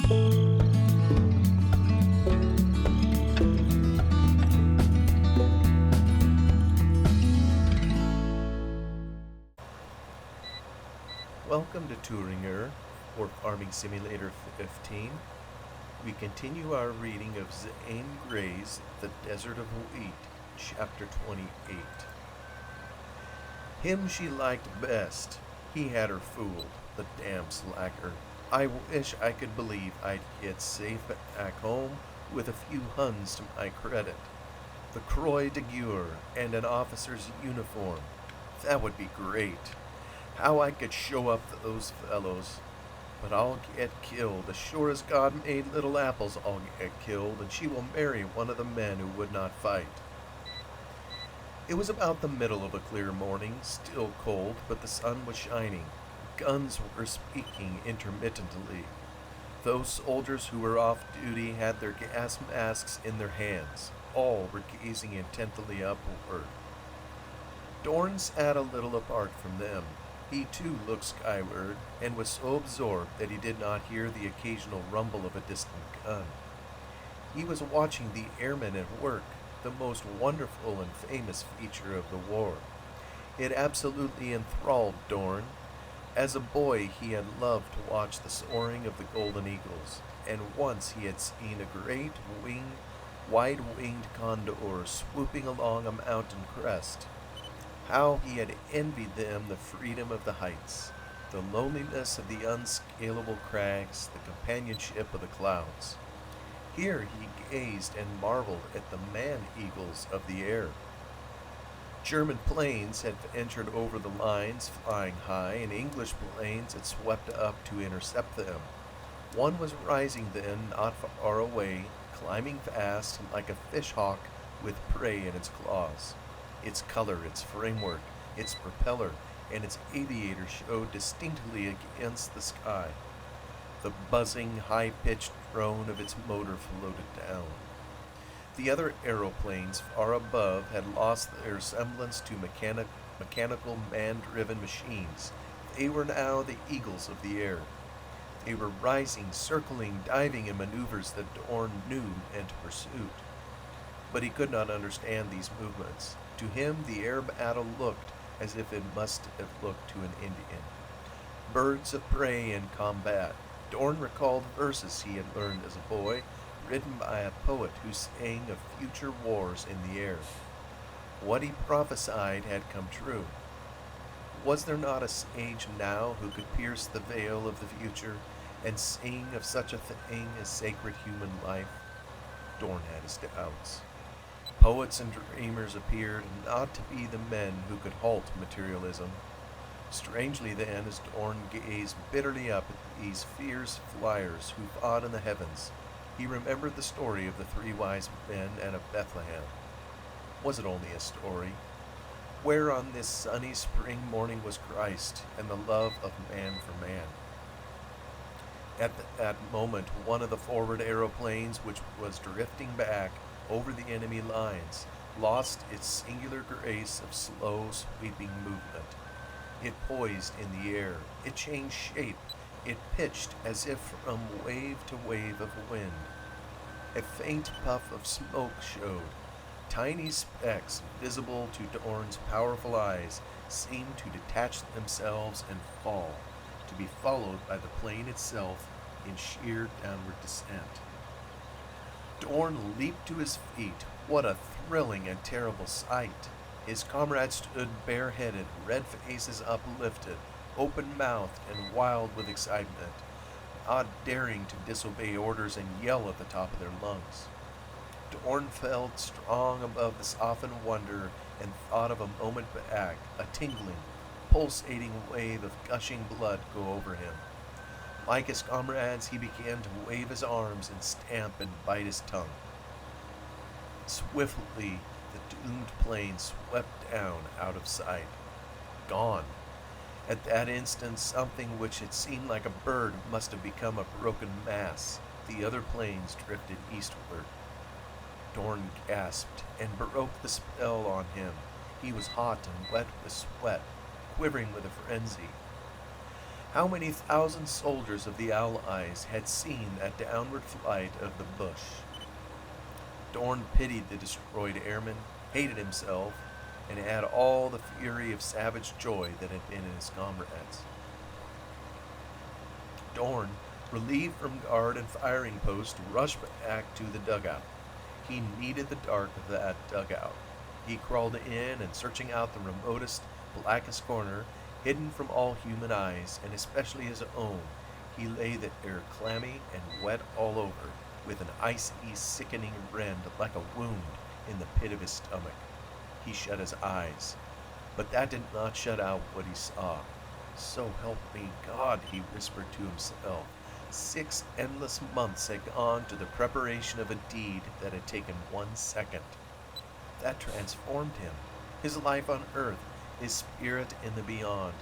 Welcome to Thueringer, or Farming Simulator 15. We continue our reading of Zane Gray's The Desert of Wheat, Chapter 28. Him she liked best. He had her fooled, the damn slacker. I wish I could believe I'd get safe back home with a few Huns to my credit. The Croix de Guerre and an officer's uniform. That would be great. How I could show up those fellows. But I'll get killed. As sure as God made little apples, I'll get killed, and she will marry one of the men who would not fight. It was about the middle of a clear morning, still cold, but the sun was shining. Guns were speaking intermittently. Those soldiers who were off duty had their gas masks in their hands. All were gazing intently upward. Dorn sat a little apart from them. He too looked skyward, and was so absorbed that he did not hear the occasional rumble of a distant gun. He was watching the airmen at work, the most wonderful and famous feature of the war. It absolutely enthralled Dorn. As a boy, he had loved to watch the soaring of the golden eagles, and once he had seen a great wide-winged condor swooping along a mountain crest. How he had envied them the freedom of the heights, the loneliness of the unscalable crags, the companionship of the clouds. Here he gazed and marveled at the man-eagles of the air. German planes had ventured over the lines, flying high, and English planes had swept up to intercept them. One was rising then, not far away, climbing fast like a fish-hawk with prey in its claws. Its color, its framework, its propeller, and its aviator showed distinctly against the sky. The buzzing, high-pitched drone of its motor floated down. The other aeroplanes far above had lost their semblance to mechanical, man-driven machines. They were now the eagles of the air. They were rising, circling, diving in maneuvers that Dorn knew and pursued. But he could not understand these movements. To him, the air battle looked as if it must have looked to an Indian. Birds of prey in combat. Dorn recalled verses he had learned as a boy, written by a poet who sang of future wars in the air. What he prophesied had come true. Was there not a sage now who could pierce the veil of the future and sing of such a thing as sacred human life? Dorn had his doubts. Poets and dreamers appeared not to be the men who could halt materialism. Strangely then, as Dorn gazed bitterly up at these fierce flyers who fought in the heavens, he remembered the story of the 3 wise men and of Bethlehem. Was it only a story? Where on this sunny spring morning was Christ and the love of man for man? At that moment, one of the forward aeroplanes, which was drifting back over the enemy lines, lost its singular grace of slow, sweeping movement. It poised in the air. It changed shape. It pitched as if from wave to wave of wind. A faint puff of smoke showed. Tiny specks, visible to Dorn's powerful eyes, seemed to detach themselves and fall, to be followed by the plane itself in sheer downward descent. Dorn leaped to his feet. What a thrilling and terrible sight! His comrades stood bareheaded, red faces uplifted, open-mouthed and wild with excitement, not daring to disobey orders and yell at the top of their lungs. Dorn felt strong above the softened wonder and thought of a moment back, a tingling, pulsating wave of gushing blood go over him. Like his comrades, he began to wave his arms and stamp and bite his tongue. Swiftly, the doomed plane swept down out of sight. Gone. At that instant, something which had seemed like a bird must have become a broken mass. The other planes drifted eastward. Dorn gasped and broke the spell on him. He was hot and wet with sweat, quivering with a frenzy. How many thousand soldiers of the Allies had seen that downward flight of the bush? Dorn pitied the destroyed airman, hated himself, and had all the fury of savage joy that had been in his comrades. Dorn, relieved from guard and firing post, rushed back to the dugout. He needed the dark of that dugout. He crawled in and, searching out the remotest, blackest corner, hidden from all human eyes, and especially his own, he lay there clammy and wet all over, with an icy, sickening rend like a wound in the pit of his stomach. He shut his eyes, but that did not shut out what he saw. So help me God, he whispered to himself. 6 endless months had gone to the preparation of a deed that had taken 1 second. That transformed him. His life on earth, his spirit in the beyond,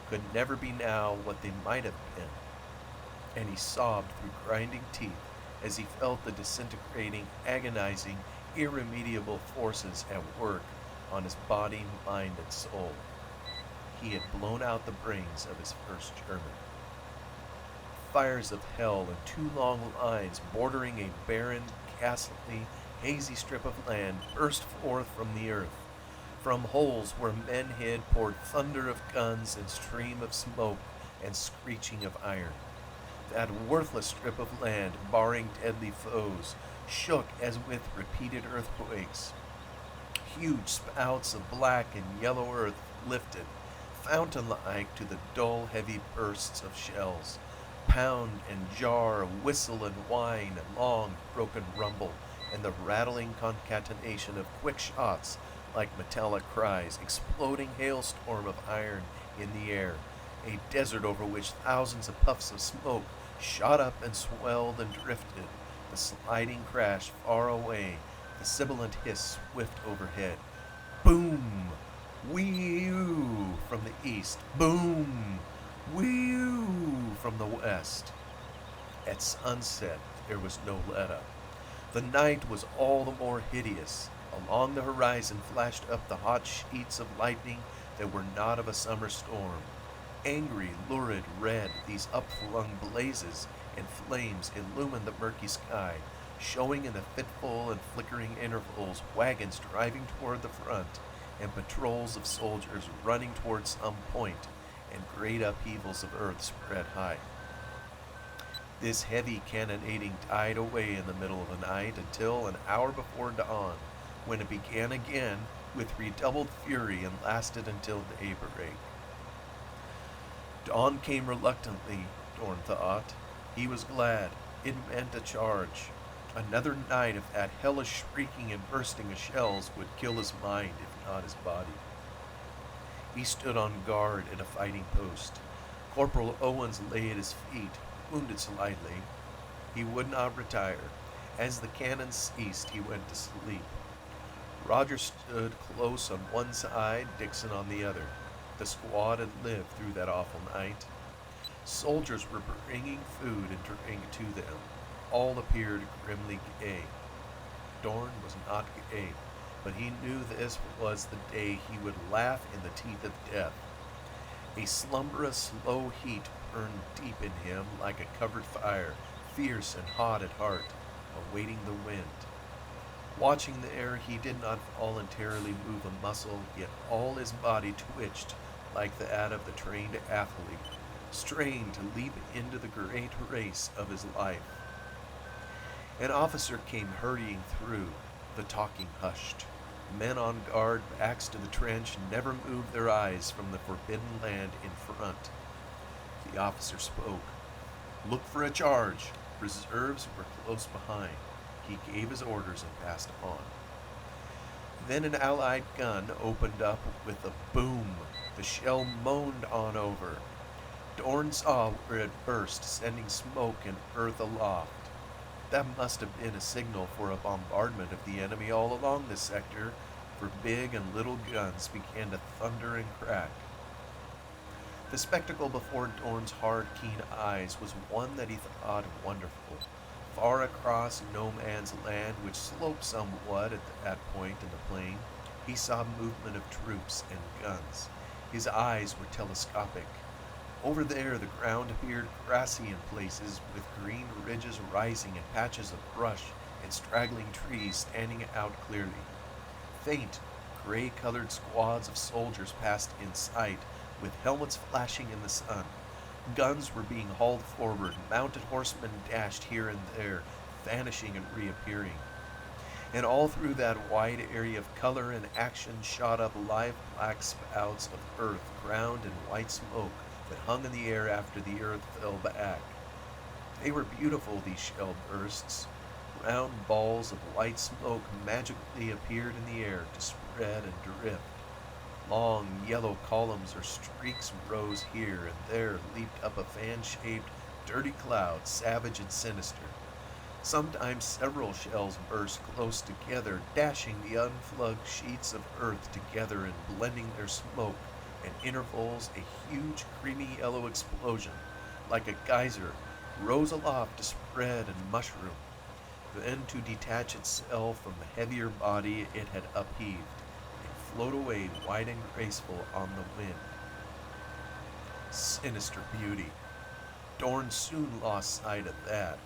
could never be now what they might have been. And he sobbed through grinding teeth as he felt the disintegrating, agonizing, irremediable forces at work on his body, mind, and soul. He had blown out the brains of his first German. Fires of hell in 2 long lines bordering a barren, ghastly, hazy strip of land burst forth from the earth. From holes where men hid poured thunder of guns and stream of smoke and screeching of iron. That worthless strip of land, barring deadly foes, shook as with repeated earthquakes. Huge spouts of black and yellow earth lifted, fountain-like, to the dull, heavy bursts of shells. Pound and jar, whistle and whine, a long, broken rumble, and the rattling concatenation of quick shots like metallic cries, exploding hailstorm of iron in the air, a desert over which thousands of puffs of smoke shot up and swelled and drifted, the sliding crash far away, the sibilant hiss swift overhead. Boom! Wee-oo from the east. Boom! Wee-oo from the west. At sunset, there was no let-up. The night was all the more hideous. Along the horizon flashed up the hot sheets of lightning that were not of a summer storm. Angry, lurid red, these upflung blazes and flames illumined the murky sky, showing in the fitful and flickering intervals wagons driving toward the front and patrols of soldiers running toward some point, and great upheavals of earth spread high. This heavy cannonading died away in the middle of the night until an hour before dawn, when it began again with redoubled fury and lasted until daybreak. Dawn came reluctantly, Dorn thought. He was glad. It meant a charge. Another night of that hellish shrieking and bursting of shells would kill his mind, if not his body. He stood on guard at a fighting post. Corporal Owens lay at his feet, wounded slightly. He would not retire. As the cannon ceased, he went to sleep. Roger stood close on one side, Dixon on the other. The squad had lived through that awful night. Soldiers were bringing food and drink to them. All appeared grimly gay. Dorn was not gay, but he knew this was the day he would laugh in the teeth of death. A slumberous, slow heat burned deep in him like a covered fire, fierce and hot at heart, awaiting the wind. Watching the air, he did not voluntarily move a muscle, yet all his body twitched like that of the trained athlete, strained to leap into the great race of his life. An officer came hurrying through. The talking hushed. Men on guard, backs to the trench, never moved their eyes from the forbidden land in front. The officer spoke. "Look for a charge." Reserves were close behind. He gave his orders and passed on. Then an Allied gun opened up with a boom. The shell moaned on over. Dorn saw where it burst, sending smoke and earth aloft. That must have been a signal for a bombardment of the enemy all along this sector, for big and little guns began to thunder and crack. The spectacle before Dorn's hard, keen eyes was one that he thought wonderful. Far across no man's land, which sloped somewhat at that point in the plain, he saw movement of troops and guns. His eyes were telescopic. Over there, the ground appeared grassy in places, with green ridges rising and patches of brush and straggling trees standing out clearly. Faint, gray-colored squads of soldiers passed in sight, with helmets flashing in the sun. Guns were being hauled forward, mounted horsemen dashed here and there, vanishing and reappearing. And all through that wide area of color and action shot up live black spouts of earth crowned in white smoke that hung in the air after the earth fell back. They were beautiful, these shell bursts. Round balls of white smoke magically appeared in the air to spread and drift. Long yellow columns or streaks rose here and there, leaped up a fan-shaped, dirty cloud, savage and sinister. Sometimes several shells burst close together, dashing the unplugged sheets of earth together and blending their smoke. At intervals, a huge creamy yellow explosion, like a geyser, rose aloft to spread and mushroom, then to detach itself from the heavier body it had upheaved, and float away white and graceful on the wind. Sinister beauty. Dorn soon lost sight of that.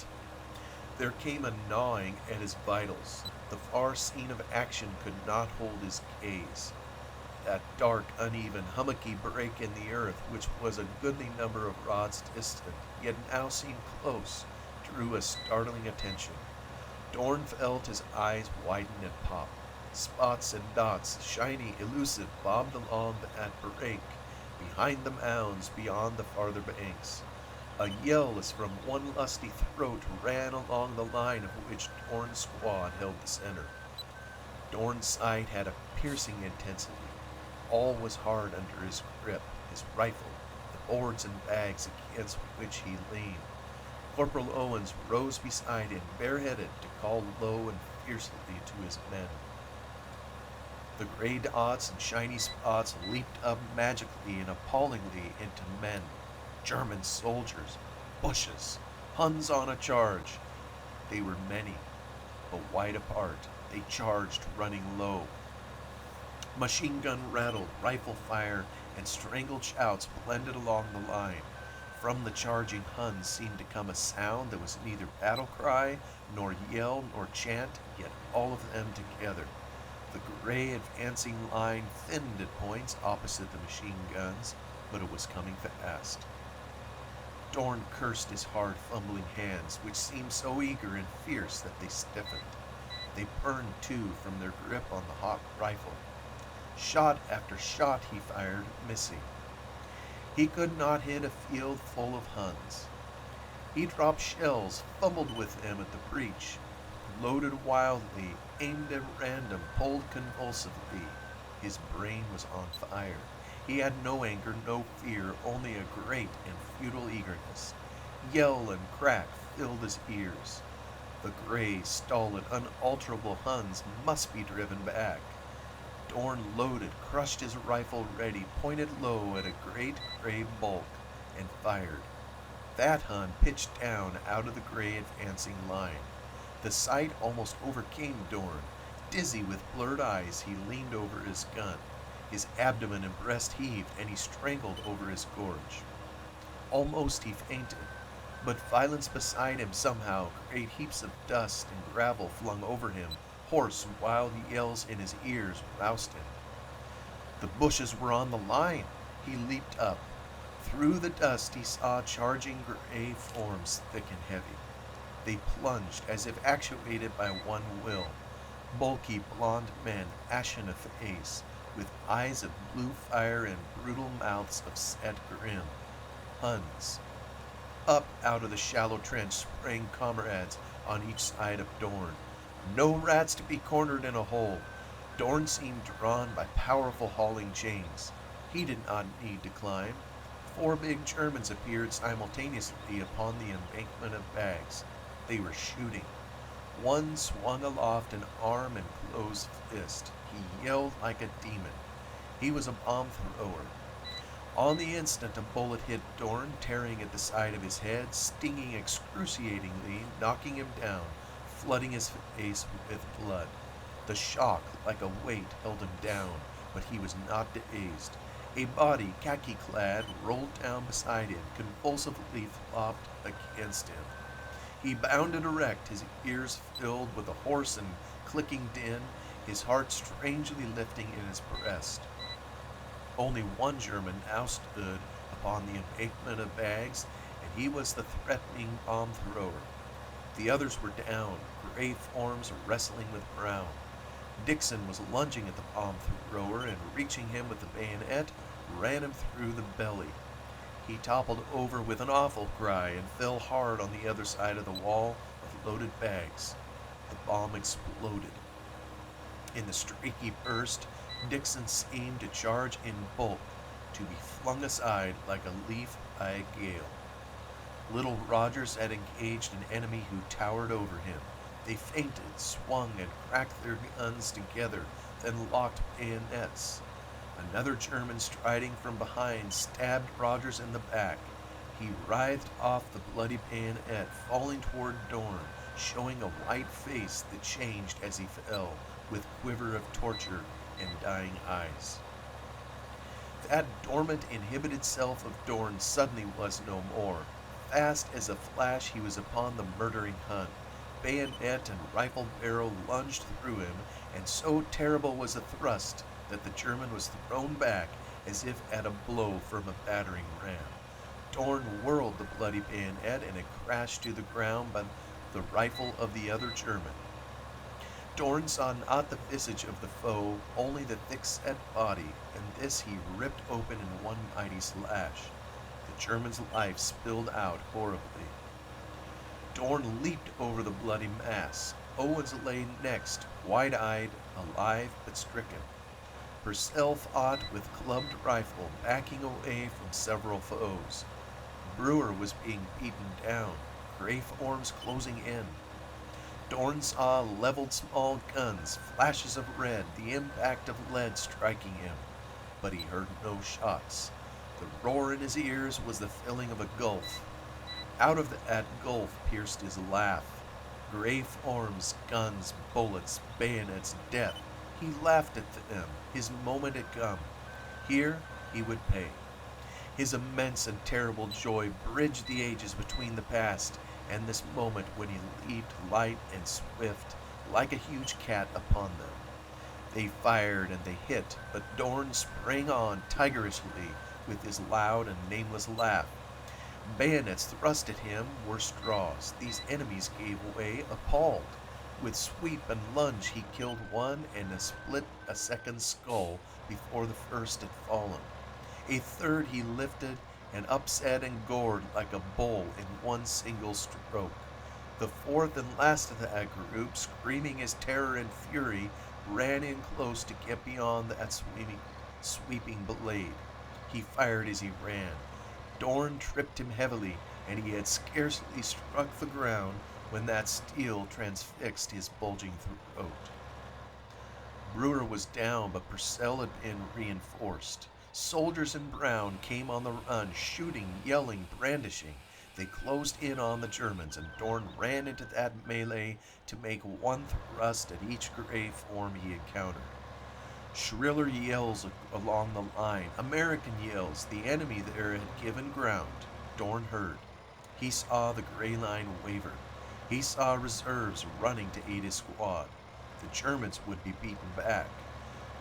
There came a gnawing at his vitals. The far scene of action could not hold his gaze. That dark, uneven, hummocky break in the earth, which was a goodly number of rods distant, yet now seemed close, drew a startling attention. Dorn felt his eyes widen and pop. Spots and dots, shiny, elusive, bobbed along that break, behind the mounds, beyond the farther banks. A yell as from one lusty throat ran along the line of which Dorn's squad held the center. Dorn's sight had a piercing intensity. All was hard under his grip, his rifle, the boards and bags against which he leaned. Corporal Owens rose beside him, bareheaded, to call low and fiercely to his men. The gray dots and shiny spots leaped up magically and appallingly into men, German soldiers, bushes, Huns on a charge. They were many, but wide apart. They charged, running low. Machine gun rattled, rifle fire, and strangled shouts blended along the line. From the charging Huns seemed to come a sound that was neither battle cry, nor yell, nor chant, yet all of them together. The gray advancing line thinned at points opposite the machine guns, but it was coming fast. Dorn cursed his hard, fumbling hands, which seemed so eager and fierce that they stiffened. They burned, too, from their grip on the hot rifle. Shot after shot he fired, missing. He could not hit a field full of Huns. He dropped shells, fumbled with them at the breech, loaded wildly, aimed at random, pulled convulsively. His brain was on fire. He had no anger, no fear, only a great and futile eagerness. Yell and crack filled his ears. The gray, stolid, unalterable Huns must be driven back. Dorn loaded, crushed his rifle ready, pointed low at a great gray bulk, and fired. That Hun pitched down out of the gray advancing line. The sight almost overcame Dorn. Dizzy with blurred eyes, he leaned over his gun. His abdomen and breast heaved, and he strangled over his gorge. Almost he fainted, but violence beside him somehow, great heaps of dust and gravel flung over him, hoarse, wild yells in his ears roused him. The bushes were on the line. He leaped up. Through the dust he saw charging gray forms, thick and heavy. They plunged as if actuated by one will. Bulky blond men, ashen of face, with eyes of blue fire and brutal mouths of set grin. Huns. Up out of the shallow trench sprang comrades on each side of Dorn. No rats to be cornered in a hole. Dorn seemed drawn by powerful hauling chains. He did not need to climb. 4 big Germans appeared simultaneously upon the embankment of bags. They were shooting. One swung aloft an arm and closed fist. He yelled like a demon. He was a bomb thrower. On the instant, a bullet hit Dorn, tearing at the side of his head, stinging excruciatingly, knocking him down, flooding his face with blood. The shock, like a weight, held him down, but he was not dazed. A body, khaki-clad, rolled down beside him, convulsively flopped against him. He bounded erect, his ears filled with a hoarse and clicking din, his heart strangely lifting in his breast. Only one German now stood upon the embankment of bags, and he was the threatening bomb thrower. The others were down, gray forms wrestling with brown. Dixon was lunging at the bomb thrower and, reaching him with the bayonet, ran him through the belly. He toppled over with an awful cry and fell hard on the other side of the wall of loaded bags. The bomb exploded. In the streaky burst, Dixon seemed to charge in bulk, to be flung aside like a leaf by a gale. Little Rogers had engaged an enemy who towered over him. They feinted, swung, and cracked their guns together, then locked bayonets. Another German, striding from behind, stabbed Rogers in the back. He writhed off the bloody bayonet, falling toward Dorn, showing a white face that changed as he fell, with quiver of torture and dying eyes. That dormant, inhibited self of Dorn suddenly was no more. Fast as a flash he was upon the murdering Hun. Bayonet and rifle barrel lunged through him, and so terrible was the thrust that the German was thrown back as if at a blow from a battering ram. Dorn whirled the bloody bayonet, and it crashed to the ground by the rifle of the other German. Dorn saw not the visage of the foe, only the thick-set body, and this he ripped open in one mighty slash. The German's life spilled out horribly. Dorn leaped over the bloody mass. Owens lay next, wide-eyed, alive but stricken. Purcell fought with clubbed rifle, backing away from several foes. Brewer was being beaten down, gray forms closing in. Dorn saw leveled small guns, flashes of red, the impact of lead striking him, but he heard no shots. The roar in his ears was the filling of a gulf. Out of that gulf pierced his laugh. Gray forms, guns, bullets, bayonets, death. He laughed at them. His moment had come. Here he would pay. His immense and terrible joy bridged the ages between the past and this moment when he leaped light and swift, like a huge cat, upon them. They fired and they hit, but Dorn sprang on tigerishly with his loud and nameless laugh. Bayonets thrust at him were straws. These enemies gave way, appalled. With sweep and lunge he killed one and split a second skull before the first had fallen. A third he lifted and upset and gored like a bull in one single stroke. The fourth and last of that group, screaming his terror and fury, ran in close to get beyond that sweeping blade. He fired as he ran. Dorn tripped him heavily, and he had scarcely struck the ground when that steel transfixed his bulging throat. Brewer was down, but Purcell had been reinforced. Soldiers in brown came on the run, shooting, yelling, brandishing. They closed in on the Germans, and Dorn ran into that melee to make one thrust at each gray form he encountered. Shriller yells along the line, American yells, the enemy there had given ground. Dorn heard. He saw the gray line waver. He saw reserves running to aid his squad. The Germans would be beaten back.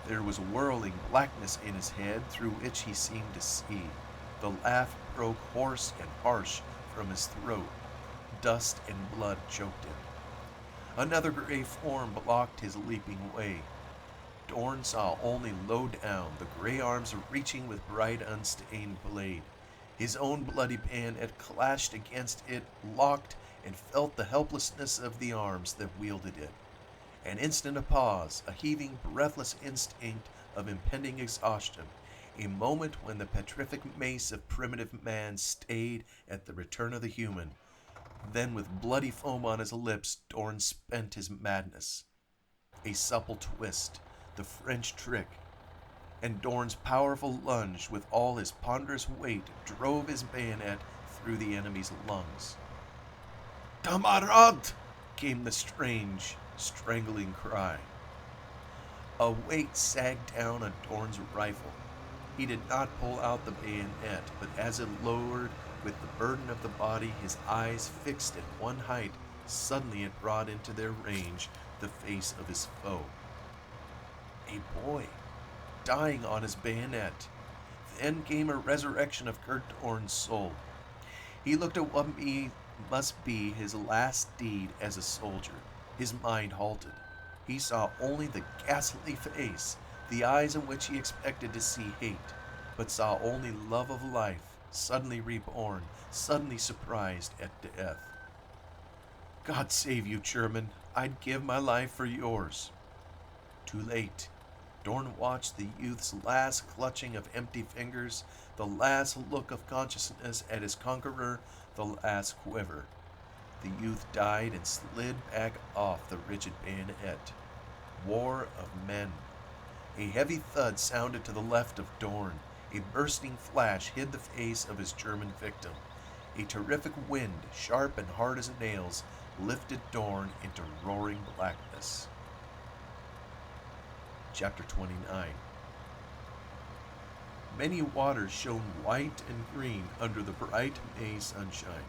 There was whirling blackness in his head through which he seemed to see. The laugh broke hoarse and harsh from his throat. Dust and blood choked him. Another gray form blocked his leaping way. Dorn saw only low down, the gray arms reaching with bright unstained blade. His own bloody bayonet clashed against it, locked, and felt the helplessness of the arms that wielded it. An instant of pause, a heaving, breathless instinct of impending exhaustion, a moment when the petrific mace of primitive man stayed at the return of the human. Then, with bloody foam on his lips, Dorn spent his madness. A supple twist, the French trick, and Dorn's powerful lunge with all his ponderous weight drove his bayonet through the enemy's lungs. "Kamerad!" came the strange, strangling cry. A weight sagged down on Dorn's rifle. He did not pull out the bayonet, but as it lowered with the burden of the body, his eyes fixed at one height, suddenly it brought into their range the face of his foe. A boy, dying on his bayonet. Then came a resurrection of Kurt Orn's soul. He looked at what must be his last deed as a soldier. His mind halted. He saw only the ghastly face, the eyes in which he expected to see hate, but saw only love of life, suddenly reborn, suddenly surprised at death. God save you, German. I'd give my life for yours. Too late. Dorn watched the youth's last clutching of empty fingers, the last look of consciousness at his conqueror, the last quiver. The youth died and slid back off the rigid bayonet. War of men. A heavy thud sounded to the left of Dorn. A bursting flash hid the face of his German victim. A terrific wind, sharp and hard as nails, lifted Dorn into roaring blackness. Chapter 29. Many waters shone white and green under the bright May sunshine.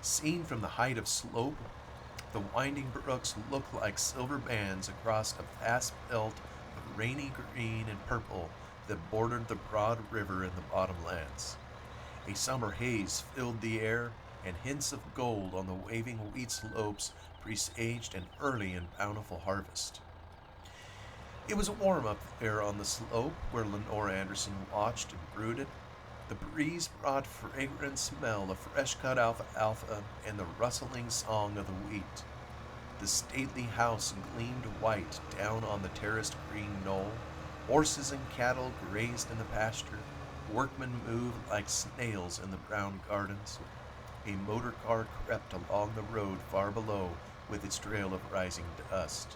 Seen from the height of slope, the winding brooks looked like silver bands across a vast belt of rainy green and purple that bordered the broad river in the bottomlands. A summer haze filled the air, and hints of gold on the waving wheat slopes presaged an early and bountiful harvest. It was warm up there on the slope where Lenore Anderson watched and brooded. The breeze brought fragrant smell of fresh-cut alfalfa and the rustling song of the wheat. The stately house gleamed white down on the terraced green knoll. Horses and cattle grazed in the pasture. Workmen moved like snails in the brown gardens. A motor car crept along the road far below with its trail of rising dust.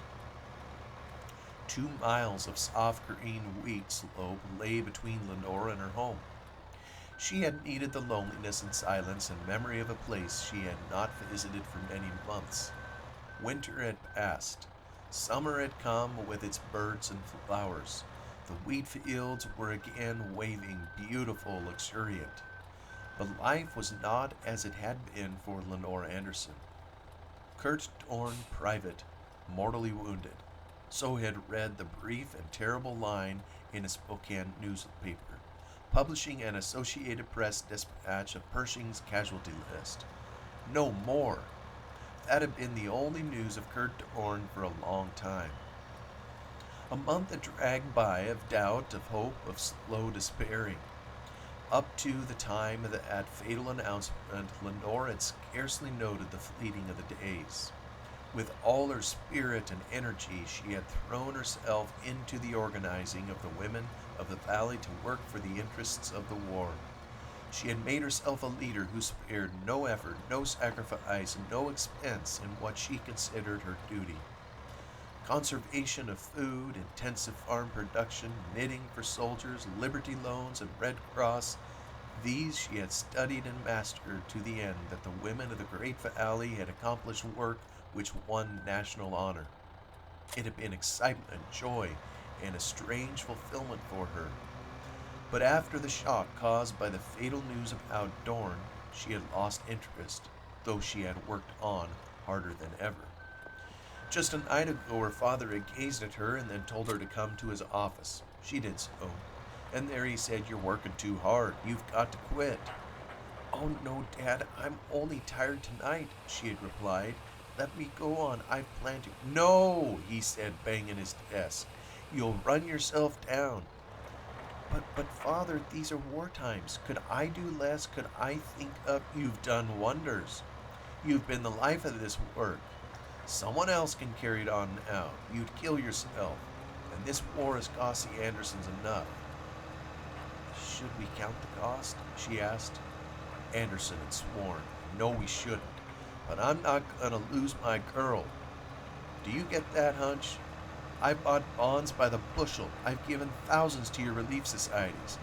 2 miles of soft green wheat slope lay between Lenore and her home. She had needed the loneliness and silence and memory of a place she had not visited for many months. Winter had passed. Summer had come with its birds and flowers. The wheat fields were again waving, beautiful, luxuriant. But life was not as it had been for Lenore Anderson. Kurt Dorn, private, mortally wounded. So had read the brief and terrible line in a Spokane newspaper, publishing an Associated Press dispatch of Pershing's casualty list. No more. That had been the only news of Kurt Dorn for a long time. A month had dragged by of doubt, of hope, of slow despairing. Up to the time of that fatal announcement, Lenore had scarcely noted the fleeting of the days. With all her spirit and energy, she had thrown herself into the organizing of the women of the valley to work for the interests of the war. She had made herself a leader who spared no effort, no sacrifice, no expense in what she considered her duty. Conservation of food, intensive farm production, knitting for soldiers, Liberty Loans, and Red Cross, these she had studied and mastered to the end that the women of the Great Valley had accomplished work which won national honor. It had been excitement, joy, and a strange fulfillment for her. But after the shock caused by the fatal news about Dorn, she had lost interest, though she had worked on harder than ever. Just a night ago, her father had gazed at her and then told her to come to his office. She did so. And there he said, "You're working too hard. You've got to quit." "Oh, no, Dad. I'm only tired tonight," she had replied. "Let me go on. I plan to." "No," he said, banging his desk. "You'll run yourself down." But Father, these are war times. Could I do less? Could I think of..." "You've done wonders. You've been the life of this work. Someone else can carry it on now. You'd kill yourself. And this war has cost the Andersons enough." "Should we count the cost?" she asked. Anderson had sworn. "No, we shouldn't. But I'm not gonna lose my girl. Do you get that, Hunch? I bought bonds by the bushel. I've given thousands to your relief societies.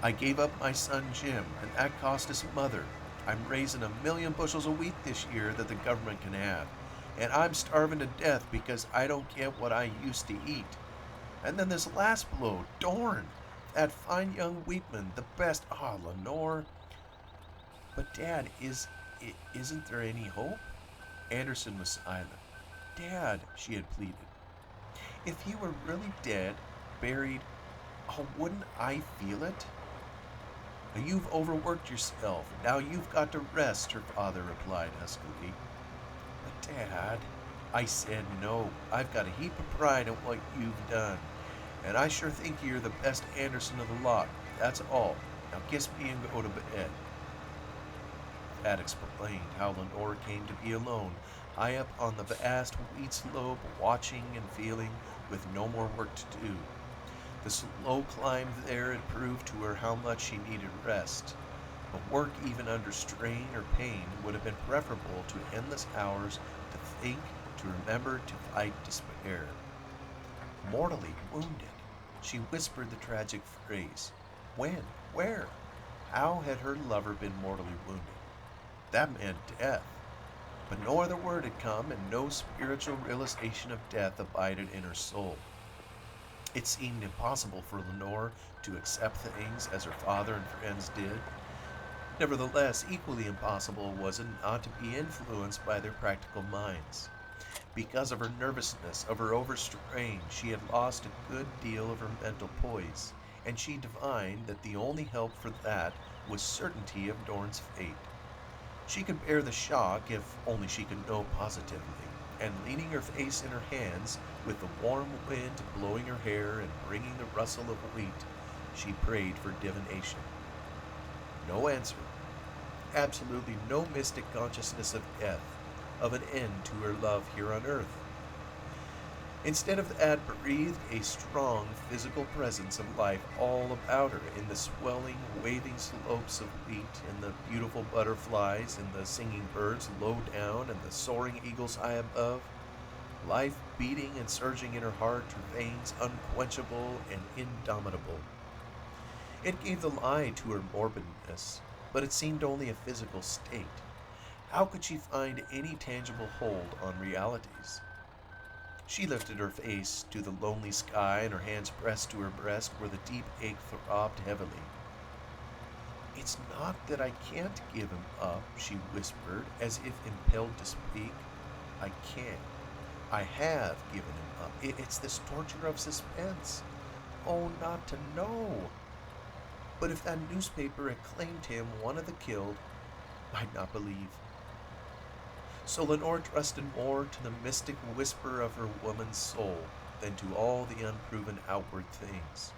I gave up my son Jim, and that cost his mother. I'm raising 1,000,000 bushels of wheat this year that the government can have. And I'm starving to death because I don't get what I used to eat. And then this last blow, Dorn. That fine young Weepman, the best. Ah, Lenore. But, Dad, isn't there any hope? Anderson was silent. Dad, she had pleaded, if he were really dead, buried, oh, wouldn't I feel it? You've overworked yourself. Now you've got to rest, her father replied huskily. But, Dad, I said no. I've got a heap of pride in what you've done. And I sure think you're the best Anderson of the lot. That's all. Now kiss me and go to bed. That explained how Lenore came to be alone, high up on the vast wheat slope, watching and feeling, with no more work to do. The slow climb there had proved to her how much she needed rest. But work even under strain or pain would have been preferable to endless hours to think, to remember, to fight despair. Mortally wounded, she whispered the tragic phrase. When? Where? How had her lover been mortally wounded? That meant death. But no other word had come, and no spiritual realization of death abided in her soul. It seemed impossible for Lenore to accept things as her father and friends did. Nevertheless, equally impossible was it not to be influenced by their practical minds. Because of her nervousness, of her overstrain, she had lost a good deal of her mental poise, and she divined that the only help for that was certainty of Dorn's fate. She could bear the shock if only she could know positively, and leaning her face in her hands, with the warm wind blowing her hair and bringing the rustle of wheat, she prayed for divination. No answer. Absolutely no mystic consciousness of death, of an end to her love here on earth. Instead of that, breathed a strong physical presence of life all about her, in the swelling, waving slopes of wheat, in the beautiful butterflies, in the singing birds low down, and the soaring eagles high above. Life beating and surging in her heart, her veins unquenchable and indomitable. It gave the lie to her morbidness, but it seemed only a physical state. How could she find any tangible hold on realities? She lifted her face to the lonely sky, and her hands pressed to her breast where the deep ache throbbed heavily. It's not that I can't give him up, she whispered, as if impelled to speak. I can't. I have given him up. It's this torture of suspense. Oh, not to know. But if that newspaper had claimed him one of the killed, I'd not believe. So Lenore trusted more to the mystic whisper of her woman's soul than to all the unproven outward things.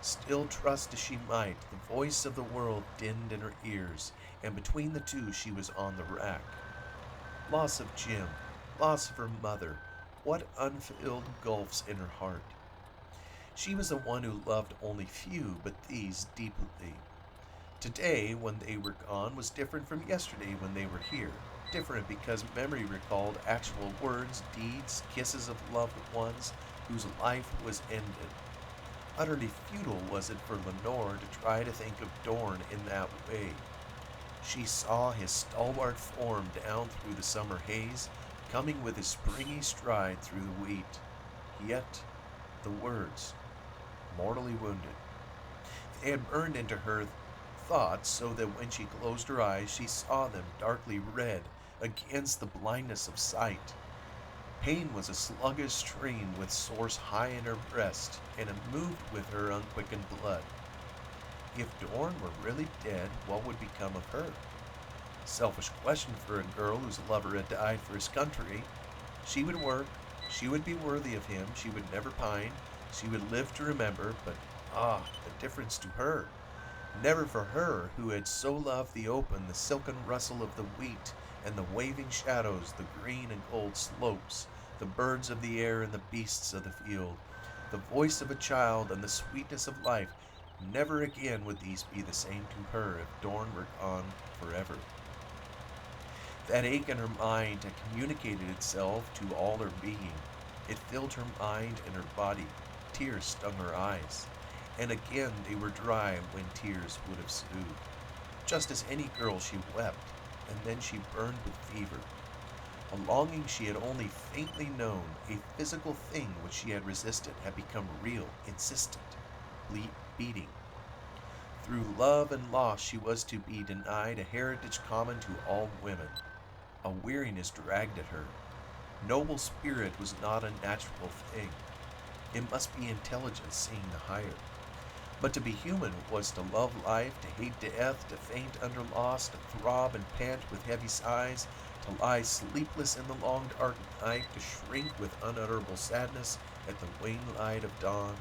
Still trust as she might, the voice of the world dinned in her ears, and between the two she was on the rack. Loss of Jim, loss of her mother, what unfilled gulfs in her heart. She was the one who loved only few, but these deeply. Today, when they were gone, was different from yesterday when they were here. Different because memory recalled actual words, deeds, kisses of loved ones whose life was ended. Utterly futile was it for Lenore to try to think of Dorn in that way. She saw his stalwart form down through the summer haze, coming with his springy stride through the wheat. Yet, the words, mortally wounded. They had burned into her thoughts so that when she closed her eyes, she saw them darkly red against the blindness of sight. Pain was a sluggish stream with source high in her breast, and it moved with her unquickened blood. If Dorn were really dead, what would become of her? Selfish question for a girl whose lover had died for his country. She would work, she would be worthy of him, she would never pine, she would live to remember, but the difference to her. Never for her, who had so loved the open, the silken rustle of the wheat, and the waving shadows, the green and gold slopes, the birds of the air and the beasts of the field, the voice of a child and the sweetness of life. Never again would these be the same to her if Dorn were gone forever. That ache in her mind had communicated itself to all her being. It filled her mind and her body. Tears stung her eyes, and again they were dry when tears would have soothed. Just as any girl, she wept, and then she burned with fever. A longing she had only faintly known, a physical thing which she had resisted, had become real, insistent. beating. Through love and loss, she was to be denied a heritage common to all women. A weariness dragged at her. Noble spirit was not a natural thing. It must be intelligence seeing the higher. But to be human was to love life, to hate death, to faint under loss, to throb and pant with heavy sighs, to lie sleepless in the long dark night, to shrink with unutterable sadness at the wan light of dawn,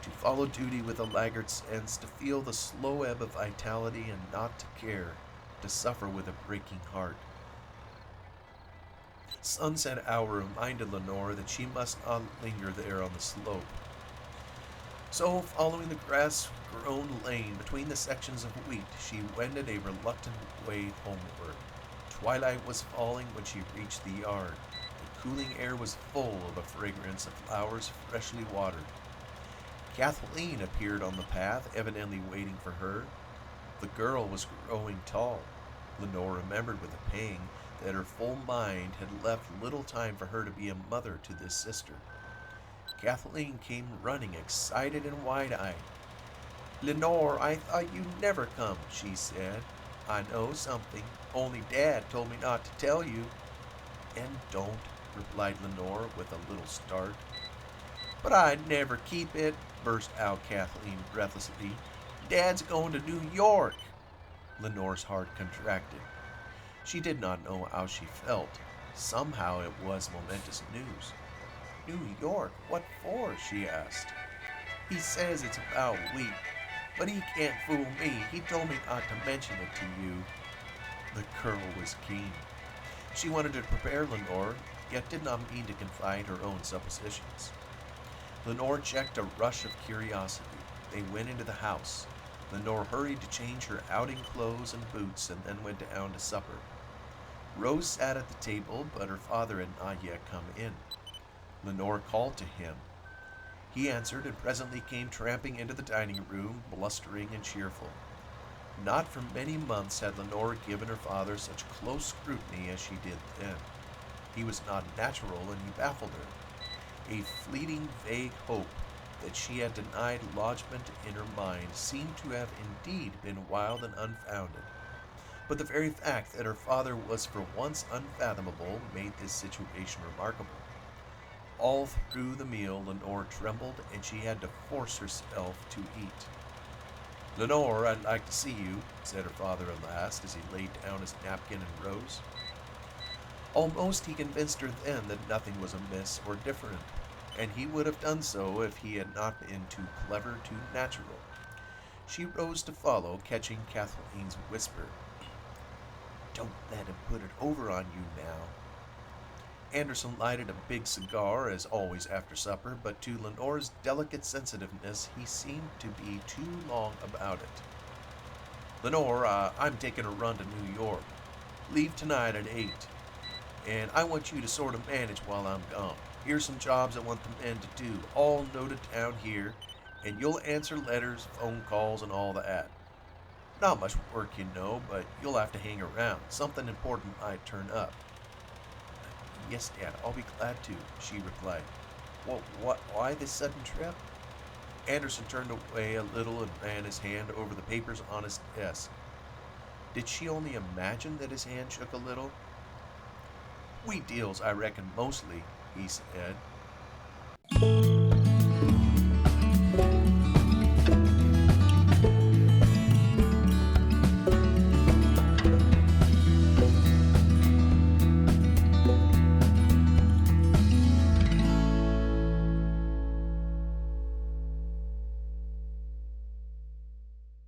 to follow duty with a laggard sense, to feel the slow ebb of vitality and not to care, to suffer with a breaking heart. Sunset hour reminded Lenore that she must not linger there on the slope. So, following the grass-grown lane between the sections of wheat, she wended a reluctant way homeward. Twilight was falling when she reached the yard. The cooling air was full of a fragrance of flowers freshly watered. Kathleen appeared on the path, evidently waiting for her. The girl was growing tall. Lenore remembered with a pang that her full mind had left little time for her to be a mother to this sister. Kathleen came running, excited and wide-eyed. "Lenore, I thought you'd never come," she said. "I know something, only Dad told me not to tell you." "And don't," replied Lenore with a little start. "But I'd never keep it," burst out Kathleen breathlessly. "Dad's going to New York." Lenore's heart contracted. She did not know how she felt. Somehow it was momentous news. "New York? What for?" she asked. "He says it's about wheat, but he can't fool me. He told me not to mention it to you." The girl was keen. She wanted to prepare Lenore, yet did not mean to confide her own suppositions. Lenore checked a rush of curiosity. They went into the house. Lenore hurried to change her outing clothes and boots and then went down to supper. Rose sat at the table, but her father had not yet come in. Lenore called to him. He answered and presently came tramping into the dining room, blustering and cheerful. Not for many months had Lenore given her father such close scrutiny as she did then. He was not natural and he baffled her. A fleeting, vague hope that she had denied lodgment in her mind seemed to have indeed been wild and unfounded. But the very fact that her father was for once unfathomable made this situation remarkable. All through the meal Lenore trembled, and she had to force herself to eat. "Lenore, I'd like to see you," said her father at last, as he laid down his napkin and rose. Almost he convinced her then that nothing was amiss or different, and he would have done so if he had not been too clever, too natural. She rose to follow, catching Kathleen's whisper. "Don't let him put it over on you now." Anderson lighted a big cigar, as always after supper, but to Lenore's delicate sensitiveness he seemed to be too long about it. "Lenore, I'm taking a run to New York. Leave tonight at 8. And I want you to sort of manage while I'm gone. Here's some jobs I want the men to do, all noted down here, and you'll answer letters, phone calls, and all that. Not much work, you know, but you'll have to hang around. Something important might turn up." "Yes, Dad, I'll be glad to," she replied. Why this sudden trip?" Anderson turned away a little and ran his hand over the papers on his desk. Did she only imagine that his hand shook a little? "Wheat deals, I reckon, mostly," he said.